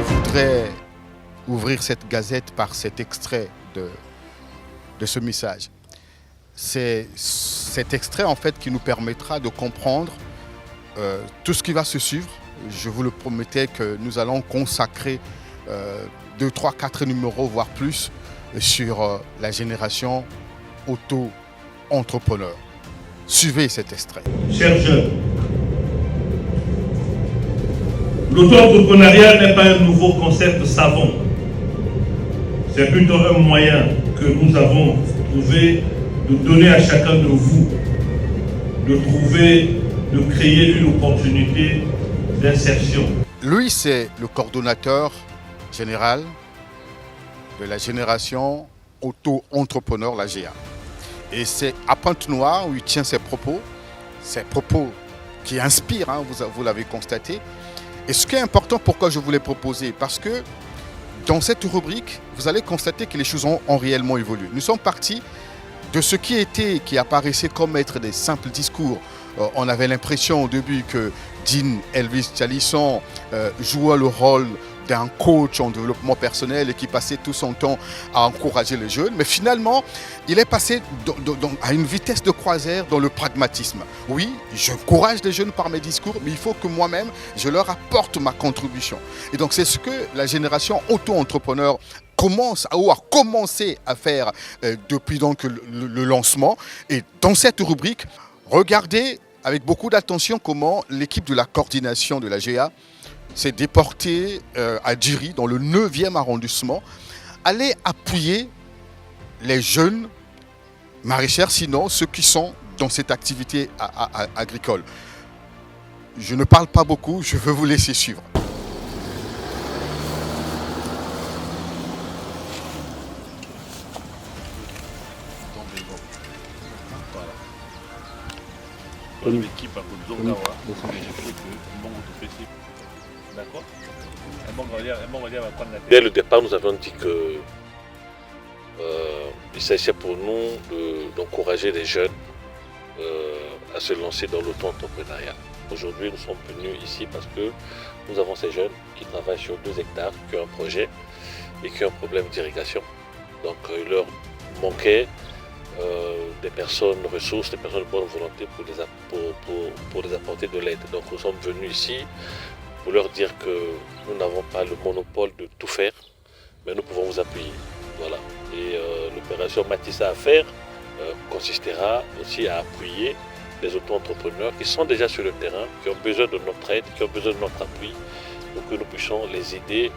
Je voudrais ouvrir cette gazette par cet extrait de ce message. C'est cet extrait en fait qui nous permettra de comprendre tout ce qui va se suivre. Je vous le promettais que nous allons consacrer 2, 3, 4 numéros, voire plus, sur la génération auto-entrepreneur. Suivez cet extrait. Chers jeunes, l'auto-entrepreneuriat n'est pas un nouveau concept savant. C'est plutôt un moyen que nous avons trouvé de donner à chacun de vous, de créer une opportunité d'insertion. Lui, c'est le coordonnateur général de la génération auto-entrepreneur, la GA. Et c'est à Pointe-Noire où il tient ses propos qui inspirent, hein, vous l'avez constaté. Et ce qui est important, pourquoi je voulais proposer, parce que dans cette rubrique, vous allez constater que les choses ont réellement évolué. Nous sommes partis de ce qui apparaissait comme être des simples discours. On avait l'impression au début que Dean Elvis Chalisson jouait le rôle d'un coach en développement personnel et qui passait tout son temps à encourager les jeunes. Mais finalement, il est passé à une vitesse de croisière dans le pragmatisme. Oui, j'encourage les jeunes par mes discours, mais il faut que moi-même, je leur apporte ma contribution. Et donc, c'est ce que la génération auto-entrepreneur a commencé à faire depuis donc le lancement. Et dans cette rubrique, regardez avec beaucoup d'attention comment l'équipe de la coordination de la GA s'est déportée à Djiri, dans le 9e arrondissement, aller appuyer les jeunes maraîchers, sinon ceux qui sont dans cette activité agricole. Je ne parle pas beaucoup, je veux vous laisser suivre. Dès le départ, nous avions dit que il s'agissait pour nous d'encourager les jeunes à se lancer dans l'auto-entrepreneuriat. Aujourd'hui, nous sommes venus ici parce que nous avons ces jeunes qui travaillent sur 2 hectares, qui ont un projet et qui ont un problème d'irrigation. Donc il leur manquait des personnes ressources, des personnes de bonne volonté pour les apporter de l'aide. Donc nous sommes venus ici pour leur dire que nous n'avons pas le monopole de tout faire, mais nous pouvons vous appuyer. Voilà. Et l'opération Matissa à faire consistera aussi à appuyer les auto-entrepreneurs qui sont déjà sur le terrain, qui ont besoin de notre aide, qui ont besoin de notre appui, pour que nous puissions les aider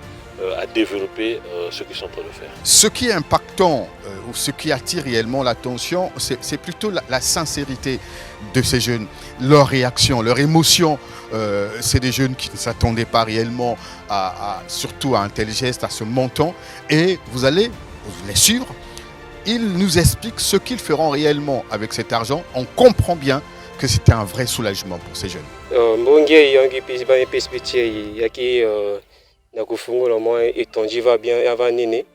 à développer ce qu'ils sont en train de faire. Ce qui est impactant ou ce qui attire réellement l'attention, c'est plutôt la sincérité de ces jeunes, leur réaction, leur émotion. C'est des jeunes qui ne s'attendaient pas réellement surtout à un tel geste, à ce montant. Et vous allez les suivre. Ils nous expliquent ce qu'ils feront réellement avec cet argent. On comprend bien que c'était un vrai soulagement pour ces jeunes. Na kufungula mwa etonji va bien avant nene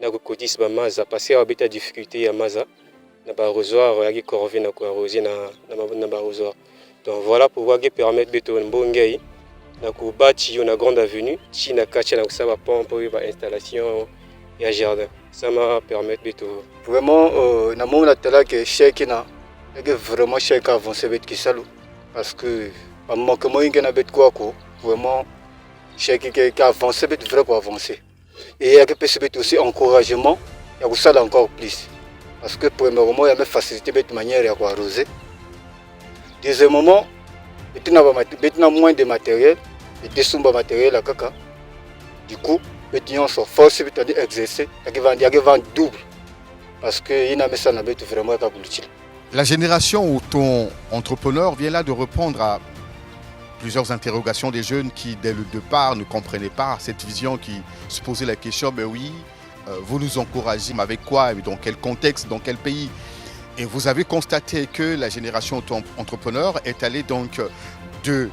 na kokotis ba maza passer à beta difficulté ya maza na ba arrosoir ya ki corvée na ko arroser na ba arrosoir. Donc voilà pour qui permettre beto mbongei na ko bâti na grande avenue chi na kacha na ko ba pompe ba installation ya jardin. Ça m'a permettre beto vraiment na mona tala que chèque na que vraiment chèque avancer bet ki salo parce que pas manque moyen que na bet quoi vraiment chacun qui avance, c'est vrai pour avancer. Et il y a aussi encouragement, il y a ça encore plus. Parce que premièrement, il y a une facilité de manière à arroser. Deuxièmement, il y a moins de matériel, il y a des matériel à caca. Du coup, il y a une force d'exercer, il y a un double. Parce qu'il y a ça vraiment utile. La génération auto-entrepreneur vient là de répondre à plusieurs interrogations des jeunes qui, dès le départ, ne comprenaient pas cette vision, qui se posaient la question, mais oui, vous nous encouragez, mais avec quoi, dans quel contexte, dans quel pays? Et vous avez constaté que la génération auto-entrepreneur est allée donc de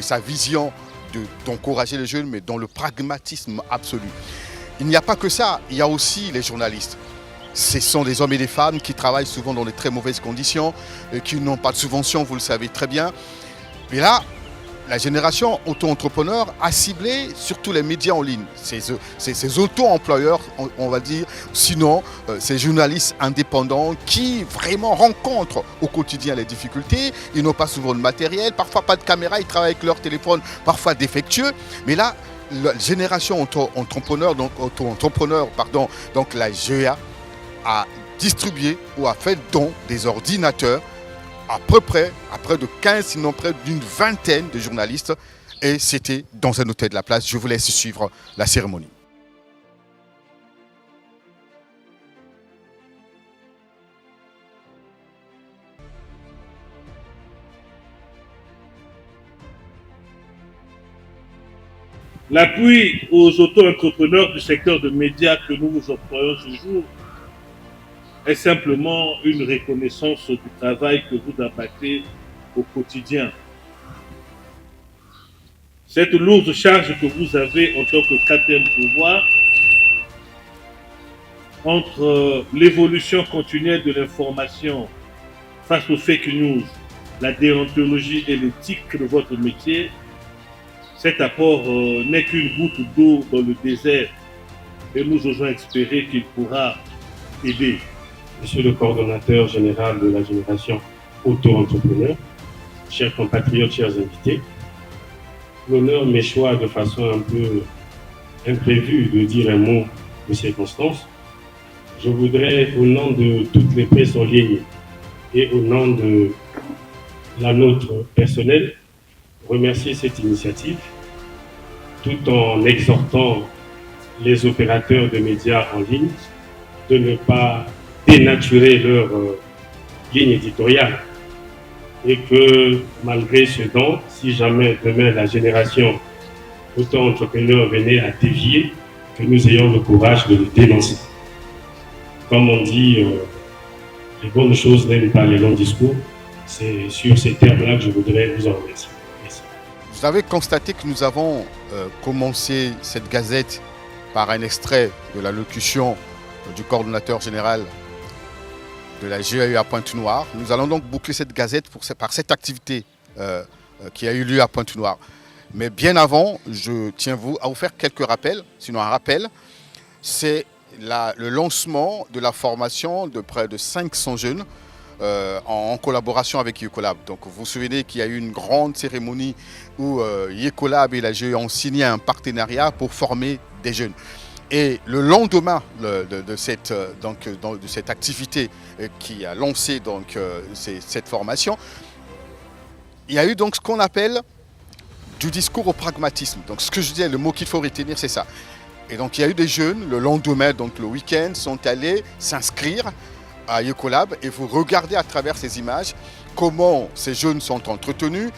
sa vision d'encourager les jeunes, mais dans le pragmatisme absolu. Il n'y a pas que ça, il y a aussi les journalistes. Ce sont des hommes et des femmes qui travaillent souvent dans de très mauvaises conditions, qui n'ont pas de subvention, vous le savez très bien. Mais là, la génération auto-entrepreneur a ciblé surtout les médias en ligne, ces auto-employeurs, on va dire, sinon ces journalistes indépendants qui vraiment rencontrent au quotidien les difficultés. Ils n'ont pas souvent de matériel, parfois pas de caméra, ils travaillent avec leur téléphone, parfois défectueux. Mais là, la génération auto-entrepreneur, donc la GEA a distribué ou a fait don des ordinateurs à près de 15, sinon près d'une vingtaine de journalistes. Et c'était dans un hôtel de la place. Je vous laisse suivre la cérémonie. L'appui aux auto-entrepreneurs du secteur de médias que nous vous employons ce jour est simplement une reconnaissance du travail que vous abattez au quotidien. Cette lourde charge que vous avez en tant que quatrième pouvoir entre l'évolution continuelle de l'information face aux fake news, la déontologie et l'éthique de votre métier, cet apport n'est qu'une goutte d'eau dans le désert et nous osons espérer qu'il pourra aider. Monsieur le coordonnateur général de la génération auto-entrepreneur, chers compatriotes, chers invités, l'honneur m'échoit de façon un peu imprévue de dire un mot de circonstance. Je voudrais, au nom de toutes les presses en ligne et au nom de la nôtre personnelle, remercier cette initiative, tout en exhortant les opérateurs de médias en ligne de ne pas dénaturer leur ligne éditoriale et que malgré ce don, si jamais demain la génération auto-entrepreneur venait à dévier, que nous ayons le courage de le dénoncer. Comme on dit, les bonnes choses n'aiment pas les longs discours. C'est sur ces termes-là que je voudrais vous en remercier. Merci. Vous avez constaté que nous avons commencé cette gazette par un extrait de l'allocution du coordonnateur général de la GEA à Pointe-Noire. Nous allons donc boucler cette gazette par cette activité qui a eu lieu à Pointe-Noire. Mais bien avant, je tiens à vous faire quelques rappels. Sinon, un rappel, c'est le lancement de la formation de près de 500 jeunes en collaboration avec Ecolab. Donc vous vous souvenez qu'il y a eu une grande cérémonie où Ecolab et la GEA ont signé un partenariat pour former des jeunes. Et le lendemain de cette activité qui a lancé cette formation, il y a eu donc ce qu'on appelle du discours au pragmatisme. Donc ce que je disais, le mot qu'il faut retenir, c'est ça. Et donc il y a eu des jeunes, le lendemain, donc le week-end, sont allés s'inscrire à Ecolab et vous regardez à travers ces images comment ces jeunes sont entretenus.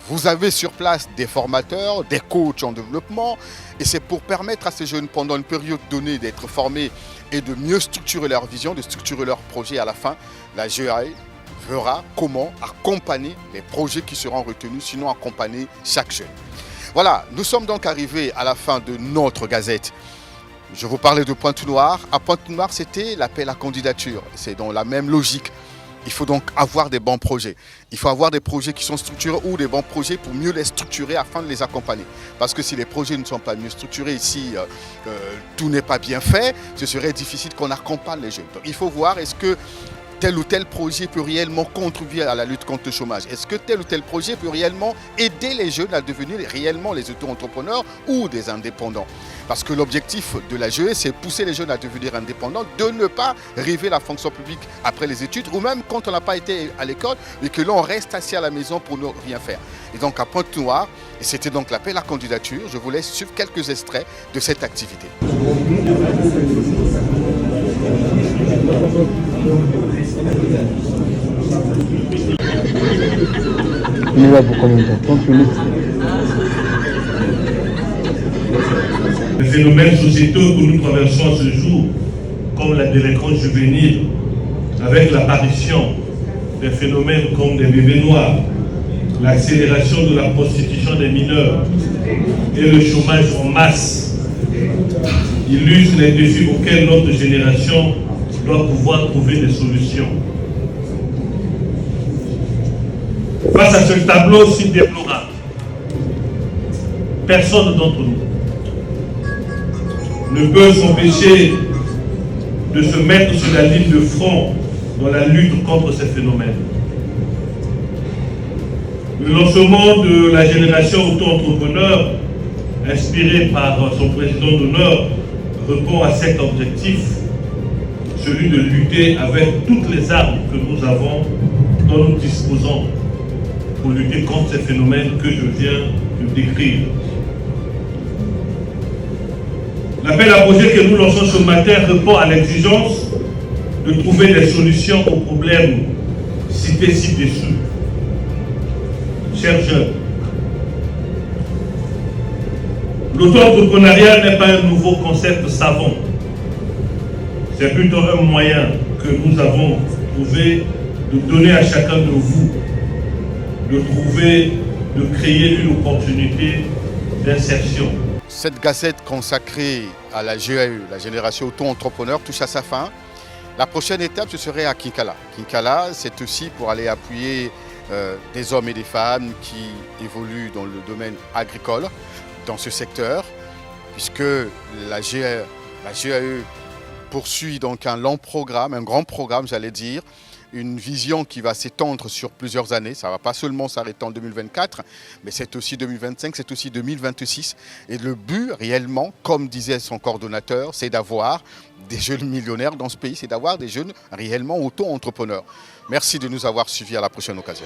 Vous avez sur place des formateurs, des coachs en développement et c'est pour permettre à ces jeunes pendant une période donnée d'être formés et de mieux structurer leur vision, de structurer leur projet. À la fin, la GEA verra comment accompagner les projets qui seront retenus, sinon accompagner chaque jeune. Voilà, nous sommes donc arrivés à la fin de notre gazette. Je vous parlais de Pointe-Noire. À Pointe-Noire, c'était l'appel à candidature. C'est dans la même logique. Il faut donc avoir des bons projets. Il faut avoir des projets qui sont structurés ou des bons projets pour mieux les structurer afin de les accompagner. Parce que si les projets ne sont pas mieux structurés, si tout n'est pas bien fait, ce serait difficile qu'on accompagne les jeunes. Donc il faut voir est-ce que tel ou tel projet peut réellement contribuer à la lutte contre le chômage. Est-ce que tel ou tel projet peut réellement aider les jeunes à devenir réellement les auto-entrepreneurs ou des indépendants? Parce que l'objectif de la GEA, c'est pousser les jeunes à devenir indépendants, de ne pas rêver la fonction publique après les études, ou même quand on n'a pas été à l'école, et que l'on reste assis à la maison pour ne rien faire. Et donc à Pointe-Noire, et c'était donc l'appel à candidature, je vous laisse suivre quelques extraits de cette activité. On est là pour combien de temps? 30 minutes. Les phénomènes sociétaux que nous traversons à ce jour, comme la délinquance juvénile, avec l'apparition des phénomènes comme des bébés noirs, l'accélération de la prostitution des mineurs et le chômage en masse, illustrent les défis auxquels notre génération doit pouvoir trouver des solutions. Face à ce tableau si déplorable, personne d'entre nous ne peut s'empêcher de se mettre sur la ligne de front dans la lutte contre ces phénomènes. Le lancement de la génération auto-entrepreneur, inspiré par son président d'honneur, répond à cet objectif, celui de lutter avec toutes les armes que nous avons, dont nous disposons, pour lutter contre ces phénomènes que je viens de décrire. L'appel à projet que nous lançons ce matin répond à l'exigence de trouver des solutions aux problèmes cités ci-dessus. Chers jeunes, l'auto-entrepreneuriat n'est pas un nouveau concept savant. C'est plutôt un moyen que nous avons trouvé de donner à chacun de vous, de créer une opportunité d'insertion. Cette gazette consacrée à la GAE, la génération auto-entrepreneur, touche à sa fin. La prochaine étape, ce serait à Kinkala. Kinkala, c'est aussi pour aller appuyer des hommes et des femmes qui évoluent dans le domaine agricole, dans ce secteur, puisque la GAE poursuit donc un long programme, un grand programme, j'allais dire, une vision qui va s'étendre sur plusieurs années. Ça ne va pas seulement s'arrêter en 2024, mais c'est aussi 2025, c'est aussi 2026. Et le but, réellement, comme disait son coordonnateur, c'est d'avoir des jeunes millionnaires dans ce pays, c'est d'avoir des jeunes réellement auto-entrepreneurs. Merci de nous avoir suivis, à la prochaine occasion.